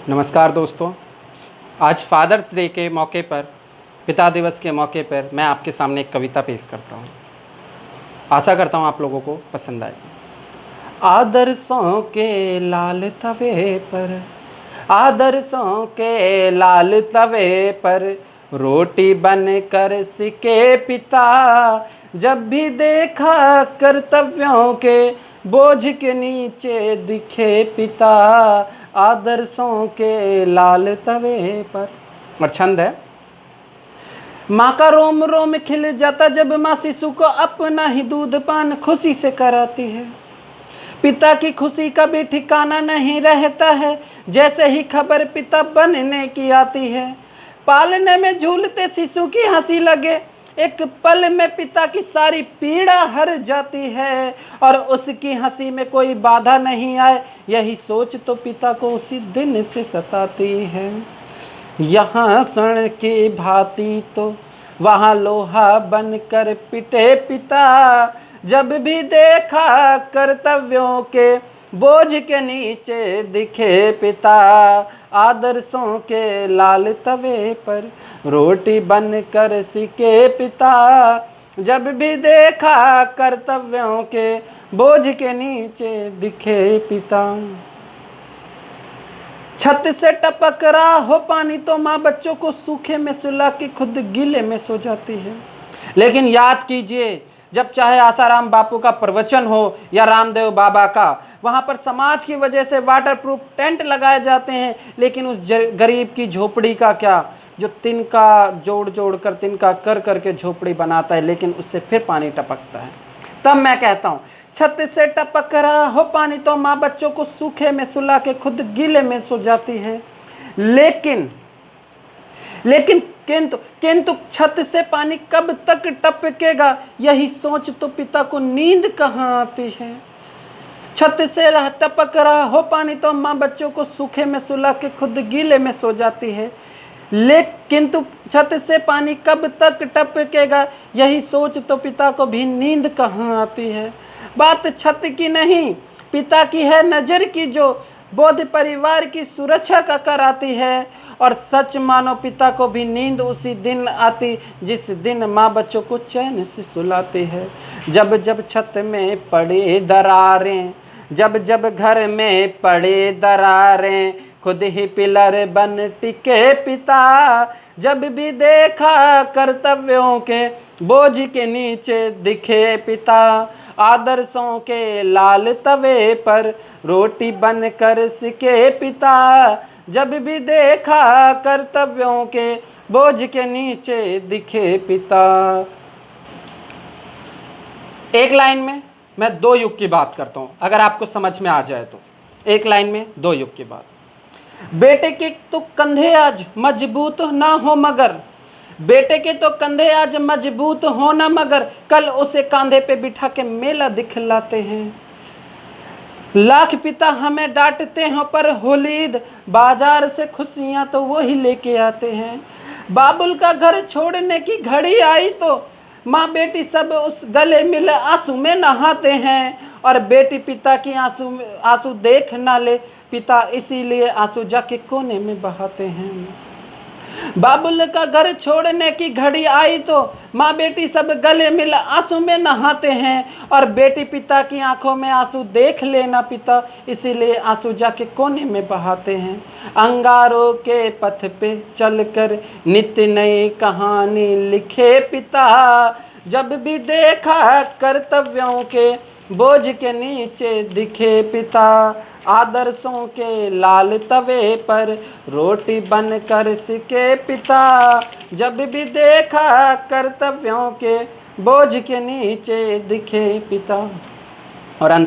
नमस्कार दोस्तों, आज फादर्स डे के मौके पर, पिता दिवस के मौके पर मैं आपके सामने एक कविता पेश करता हूँ। आशा करता हूँ आप लोगों को पसंद आएगी। आदर्शों के लाल तवे पर, आदर्शों के लाल तवे पर रोटी बन कर सिके पिता। जब भी देखा कर्तव्यों के बोझ के नीचे दिखे पिता। आदर्शों के लाल तवे पर। और छंद है, माँ का रोम रोम खिल जाता जब माँ शिशु को अपना ही दूध पान खुशी से कराती है। पिता की खुशी का भी ठिकाना नहीं रहता है, जैसे ही खबर पिता बनने की आती है। पालने में झूलते शिशु की हंसी लगे, एक पल में पिता की सारी पीड़ा हर जाती है। और उसकी हंसी में कोई बाधा नहीं आए, यही सोच तो पिता को उसी दिन से सताती है। यहाँ स्वर्ण की भांति तो वहाँ लोहा बनकर पिटे पिता। जब भी देखा कर्तव्यों के बोझ के नीचे दिखे पिता। आदर्शों के लाल तवे पर रोटी बनकर सिके पिता। जब भी देखा कर्तव्यों के बोझ के नीचे दिखे पिता। छत से टपक रहा हो पानी तो माँ बच्चों को सूखे में सुला के खुद गीले में सो जाती है। लेकिन याद कीजिए, जब चाहे आसाराम बापू का प्रवचन हो या रामदेव बाबा का, वहाँ पर समाज की वजह से वाटरप्रूफ टेंट लगाए जाते हैं, लेकिन उस गरीब की झोपड़ी का क्या, जो तिनका जोड़ जोड़ कर तिनका कर करके झोपड़ी बनाता है, लेकिन उससे फिर पानी टपकता है। तब मैं कहता हूँ, छत से टपक रहा हो पानी तो माँ बच्चों को सूखे में सुला के खुद गीले में सो जाती है। लेकिन किंतु छत से पानी कब तक टपकेगा, यही सोच तो पिता को नींद कहाँ आती है। छत से टपक रहा हो पानी तो माँ बच्चों को सूखे में सुला के खुद गीले में सो जाती है। किंतु छत से पानी कब तक टपकेगा, यही सोच तो पिता को भी नींद कहाँ आती है। बात छत की नहीं, पिता की है नज़र की, जो बोध परिवार की सुरक्षा का कराती है। और सच मानो पिता को भी नींद उसी दिन आती, जिस दिन माँ बच्चों को चैन से सुलाती है। जब जब छत में पड़े दरारें, जब जब घर में पड़े दरारें, खुद ही पिलर बन टिके पिता। जब भी देखा कर्तव्यों के बोझ के नीचे दिखे पिता। आदर्शों के लाल तवे पर रोटी बन कर सिके पिता। जब भी देखा कर्तव्यों के बोझ के नीचे दिखे पिता। एक लाइन में मैं दो युग की बात करता हूं, अगर आपको समझ में आ जाए तो। एक लाइन में दो युग की बात। बेटे के तो कंधे आज मजबूत ना हो मगर, बेटे के तो कंधे आज मजबूत हो ना मगर, कल उसे कंधे पे बिठा के मेला दिखलाते हैं। लाख पिता हमें डांटते हैं पर होलीद बाजार से खुशियां तो वो ही लेके आते हैं। बाबुल का घर छोड़ने की घड़ी आई तो माँ बेटी सब उस गले मिले आंसू में नहाते हैं। और बेटी पिता की आंसू देख ना ले, पिता इसीलिए आंसू जाके कोने में बहाते हैं। बाबुल का घर छोड़ने की घड़ी आई तो माँ बेटी सब गले मिल आंसू में नहाते हैं। और बेटी पिता की आंखों में आंसू देख लेना, पिता इसीलिए आंसू जाके कोने में बहाते हैं। अंगारों के पथ पे चलकर नित्य नई कहानी लिखे पिता। जब भी देखा कर्तव्यों के बोझ के नीचे दिखे पिता। आदर्शों के लाल तवे पर रोटी बन कर सिके पिता। जब भी देखा कर्तव्यों के बोझ के नीचे दिखे पिता। और अंत